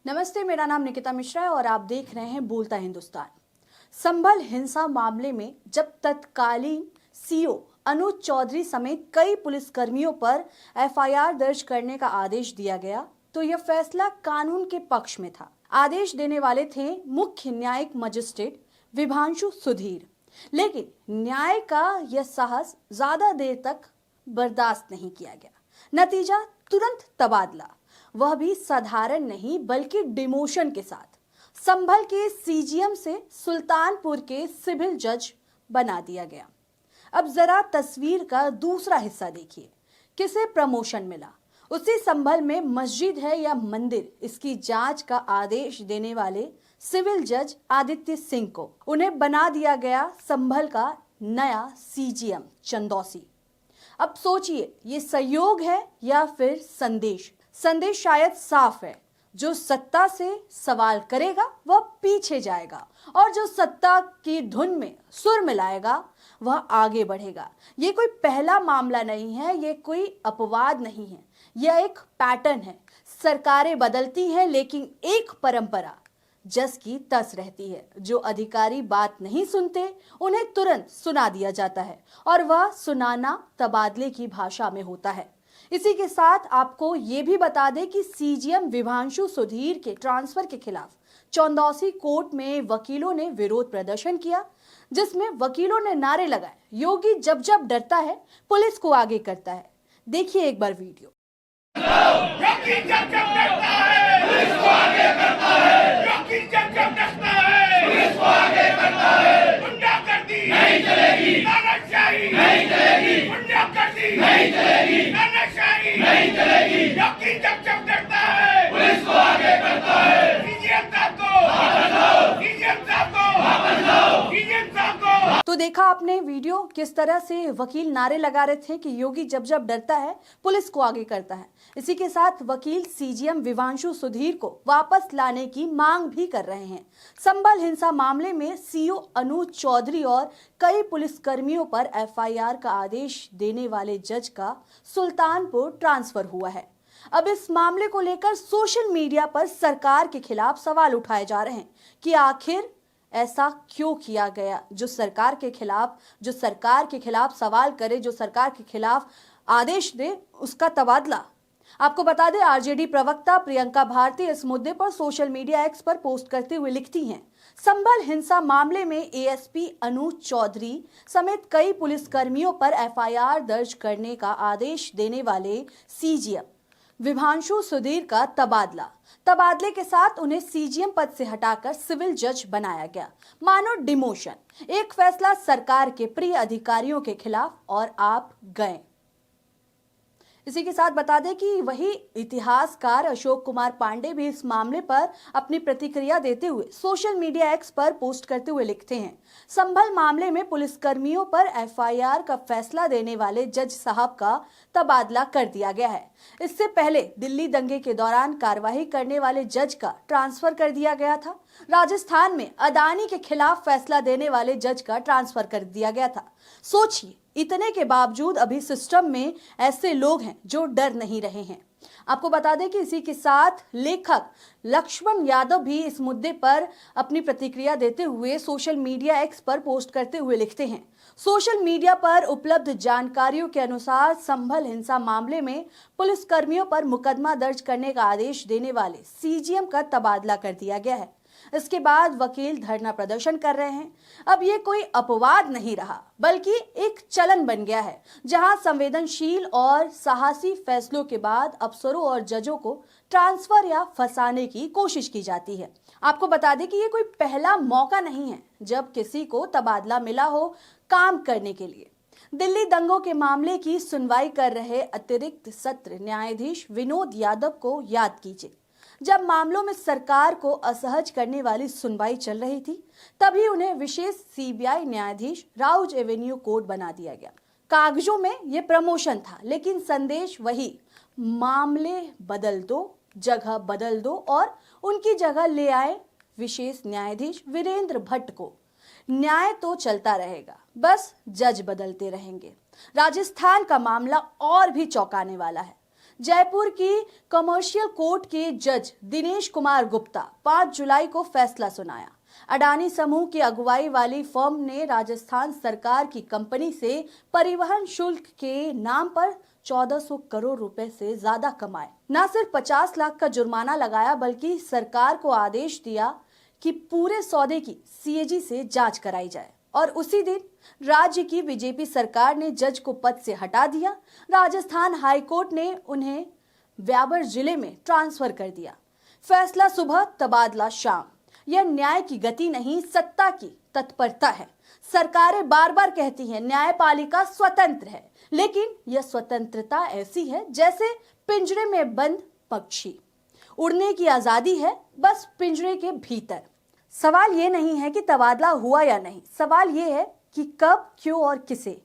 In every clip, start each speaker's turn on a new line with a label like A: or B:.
A: नमस्ते, मेरा नाम निकिता मिश्रा है और आप देख रहे हैं बोलता हिंदुस्तान। संभल हिंसा मामले में जब तत्कालीन सीओ अनुज चौधरी समेत कई पुलिसकर्मियों पर एफआईआर दर्ज करने का आदेश दिया गया तो यह फैसला कानून के पक्ष में था। आदेश देने वाले थे मुख्य न्यायिक मजिस्ट्रेट विभांशु सुधीर, लेकिन न्याय का यह साहस ज्यादा देर तक बर्दाश्त नहीं किया गया। नतीजा तुरंत तबादला, वह भी साधारण नहीं बल्कि डिमोशन के साथ। संभल के सीजीएम से सुल्तानपुर के सिविल जज बना दिया गया। अब जरा तस्वीर का दूसरा हिस्सा देखिए। किसे प्रमोशन मिला? उसी संभल में मस्जिद है या मंदिर, इसकी जांच का आदेश देने वाले सिविल जज आदित्य सिंह को उन्हें बना दिया गया संभल का नया सीजीएम चंदौसी। अब सोचिए, ये संयोग है या फिर संदेश? संदेश शायद साफ है, जो सत्ता से सवाल करेगा वह पीछे जाएगा और जो सत्ता की धुन में सुर मिलाएगा वह आगे बढ़ेगा। ये कोई पहला मामला नहीं है, ये कोई अपवाद नहीं है, यह एक पैटर्न है। सरकारें बदलती हैं लेकिन एक परंपरा जस की तस रहती है। जो अधिकारी बात नहीं सुनते उन्हें तुरंत सुना दिया जाता है और वह सुनाना तबादले की भाषा में होता है। इसी के साथ आपको ये भी बता दें कि सीजीएम विभांशु सुधीर के ट्रांसफर के खिलाफ चंदौसी कोर्ट में वकीलों ने विरोध प्रदर्शन किया, जिसमें वकीलों ने नारे लगाए, योगी जब जब डरता है पुलिस को आगे करता है। देखिए एक बार वीडियो।
B: योगी जब जब डरता है पुलिस को आगे करता है। योगी जब जब डरता है पुलिस को आगे करता है। गुंडागर्दी नहीं चलेगी, तानाशाही नहीं चलेगी, गुंडागर्दी नहीं चलेगी, तानाशाही नहीं चलेगी। योगी जब जब डरता है पुलिस को आगे करता है। सीजीएम साहब को वापस लाओ, सीजीएम साहब को वापस लाओ, सीजीएम साहब को।
A: तो देखा आपने वीडियो, किस तरह से वकील नारे लगा रहे थे कि योगी जब जब डरता है पुलिस को आगे करता है। इसी के साथ वकील सीजीएम विभांशु सुधीर को वापस लाने की मांग भी कर रहे हैं। संभल हिंसा मामले में सीओ अनुज चौधरी और कई पुलिसकर्मियों पर एफआईआर का आदेश देने वाले जज का सुल्तानपुर ट्रांसफर हुआ है। अब इस मामले को लेकर सोशल मीडिया पर सरकार के खिलाफ सवाल उठाए जा रहे हैं कि आखिर ऐसा क्यों किया गया। जो सरकार के खिलाफ सवाल करे, जो सरकार के खिलाफ आदेश दे, उसका तबादला। आपको बता दें, आरजेडी प्रवक्ता प्रियंका भारती इस मुद्दे पर सोशल मीडिया एक्स पर पोस्ट करते हुए लिखती हैं, संभल हिंसा मामले में एएसपी अनुज चौधरी समेत कई पुलिसकर्मियों पर एफआईआर दर्ज करने का आदेश देने वाले सीजीएम विभांशु सुधीर का तबादले के साथ उन्हें सीजीएम पद से हटाकर सिविल जज बनाया गया। मानो डिमोशन। एक फैसला सरकार के प्रिय अधिकारियों के खिलाफ और आप गए। इसी के साथ बता दें कि वही इतिहासकार अशोक कुमार पांडे भी इस मामले पर अपनी प्रतिक्रिया देते हुए सोशल मीडिया एक्स पर पोस्ट करते हुए लिखते हैं, संभल मामले में पुलिसकर्मियों पर एफआईआर का फैसला देने वाले जज साहब का तबादला कर दिया गया है। इससे पहले दिल्ली दंगे के दौरान कार्रवाई करने वाले जज का ट्रांसफर कर दिया गया था। राजस्थान में अदानी के खिलाफ फैसला देने वाले जज का ट्रांसफर कर दिया गया था। सोचिए, इतने के बावजूद अभी सिस्टम में ऐसे लोग हैं जो डर नहीं रहे हैं। आपको बता दें कि इसी के साथ लेखक लक्ष्मण यादव भी इस मुद्दे पर अपनी प्रतिक्रिया देते हुए सोशल मीडिया एक्स पर पोस्ट करते हुए लिखते हैं, सोशल मीडिया पर उपलब्ध जानकारियों के अनुसार संभल हिंसा मामले में पुलिसकर्मियों पर मुकदमा दर्ज करने का आदेश देने वाले सीजीएम का तबादला कर दिया गया है। इसके बाद वकील धरना प्रदर्शन कर रहे हैं। अब ये कोई अपवाद नहीं रहा बल्कि एक चलन बन गया है, जहां संवेदनशील और साहसी फैसलों के बाद अफसरों और जजों को ट्रांसफर या फंसाने की कोशिश की जाती है। आपको बता दें कि ये कोई पहला मौका नहीं है जब किसी को तबादला मिला हो काम करने के लिए। दिल्ली दंगों के मामले की सुनवाई कर रहे अतिरिक्त सत्र न्यायाधीश विनोद यादव को याद कीजिए। जब मामलों में सरकार को असहज करने वाली सुनवाई चल रही थी, तभी उन्हें विशेष सीबीआई न्यायाधीश राउज एवेन्यू कोर्ट बना दिया गया। कागजों में यह प्रमोशन था, लेकिन संदेश वही, मामले बदल दो, जगह बदल दो और उनकी जगह ले आए विशेष न्यायाधीश वीरेंद्र भट्ट को। न्याय तो चलता रहेगा, बस जज बदलते रहेंगे। राजस्थान का मामला और भी चौंकाने वाला है। जयपुर की कमर्शियल कोर्ट के जज दिनेश कुमार गुप्ता 5 जुलाई को फैसला सुनाया। अडानी समूह की अगुवाई वाली फर्म ने राजस्थान सरकार की कंपनी से परिवहन शुल्क के नाम पर 1400 करोड़ रुपए से ज्यादा कमाए। न सिर्फ 50 लाख का जुर्माना लगाया, बल्कि सरकार को आदेश दिया कि पूरे सौदे की सीएजी से जांच कराई जाए। और उसी दिन राज्य की बीजेपी सरकार ने जज को पद से हटा दिया। राजस्थान हाईकोर्ट ने उन्हें व्यावर जिले में ट्रांसफर कर दिया। फैसला सुबह, तबादला शाम। यह न्याय की गति नहीं, सत्ता की तत्परता है। सरकारें बार बार कहती हैं न्यायपालिका स्वतंत्र है, लेकिन यह स्वतंत्रता ऐसी है जैसे पिंजरे में बंद पक्षी। उड़ने की आजादी है, बस पिंजरे के भीतर। सवाल ये नहीं है कि तबादला हुआ या नहीं, सवाल ये है कि कब, क्यों और किसे।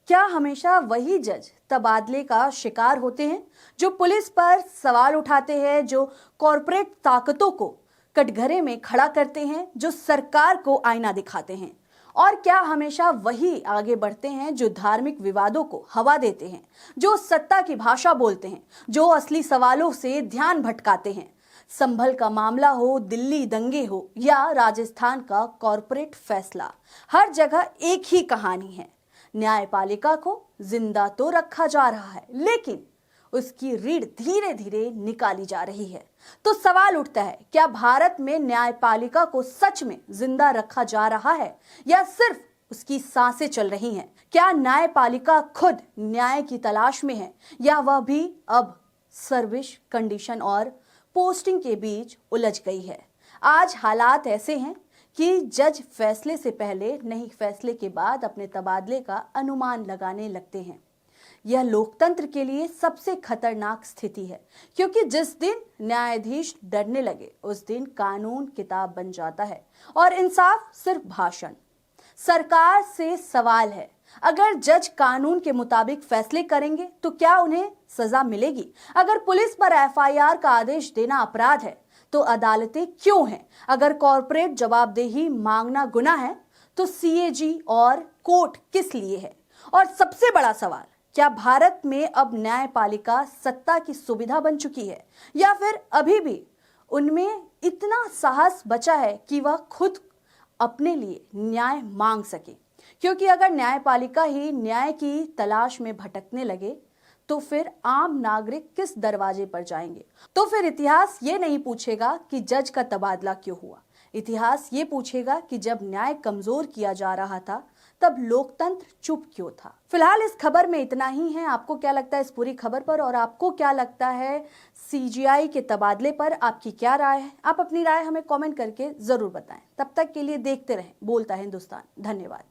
A: क्या हमेशा वही जज तबादले का शिकार होते हैं जो पुलिस पर सवाल उठाते हैं, जो कॉरपोरेट ताकतों को कटघरे में खड़ा करते हैं, जो सरकार को आईना दिखाते हैं? और क्या हमेशा वही आगे बढ़ते हैं जो धार्मिक विवादों को हवा देते हैं, जो सत्ता की भाषा बोलते हैं, जो असली सवालों से ध्यान भटकाते हैं? संभल का मामला हो, दिल्ली दंगे हो या राजस्थान का कॉरपोरेट फैसला, हर जगह एक ही कहानी है। न्यायपालिका को जिंदा तो रखा जा रहा है, लेकिन उसकी रीढ़ धीरे धीरे निकाली जा रही है। तो सवाल उठता है, क्या भारत में न्यायपालिका को सच में जिंदा रखा जा रहा है या सिर्फ उसकी सांसें चल रही हैं? क्या न्यायपालिका खुद न्याय की तलाश में है या वह भी अब सर्विस कंडीशन और पोस्टिंग के बीच उलझ गई है? आज हालात ऐसे हैं कि जज फैसले से पहले नहीं, फैसले के बाद अपने तबादले का अनुमान लगाने लगते हैं। यह लोकतंत्र के लिए सबसे खतरनाक स्थिति है, क्योंकि जिस दिन न्यायाधीश डरने लगे उस दिन कानून किताब बन जाता है और इंसाफ सिर्फ भाषण। सरकार से सवाल है, अगर जज कानून के मुताबिक फैसले करेंगे तो क्या उन्हें सजा मिलेगी? अगर पुलिस पर एफआईआर का आदेश देना अपराध है तो अदालतें क्यों हैं? अगर कॉर्पोरेट जवाबदेही मांगना गुनाह है तो सीएजी और कोर्ट किस लिए है? और सबसे बड़ा सवाल, क्या भारत में अब न्यायपालिका सत्ता की सुविधा बन चुकी है या फिर अभी भी उनमें इतना साहस बचा है कि वह खुद अपने लिए न्याय मांग सके? क्योंकि अगर न्यायपालिका ही न्याय की तलाश में भटकने लगे तो फिर आम नागरिक किस दरवाजे पर जाएंगे? तो फिर इतिहास ये नहीं पूछेगा कि जज का तबादला क्यों हुआ, इतिहास ये पूछेगा कि जब न्याय कमजोर किया जा रहा था तब लोकतंत्र चुप क्यों था। फिलहाल इस खबर में इतना ही है। आपको क्या लगता है इस पूरी खबर पर, और आपको क्या लगता है सीजीआई के तबादले पर? आपकी क्या राय है? आप अपनी राय हमें कमेंट करके जरूर बताएं। तब तक के लिए देखते रहें बोलता है हिंदुस्तान। धन्यवाद।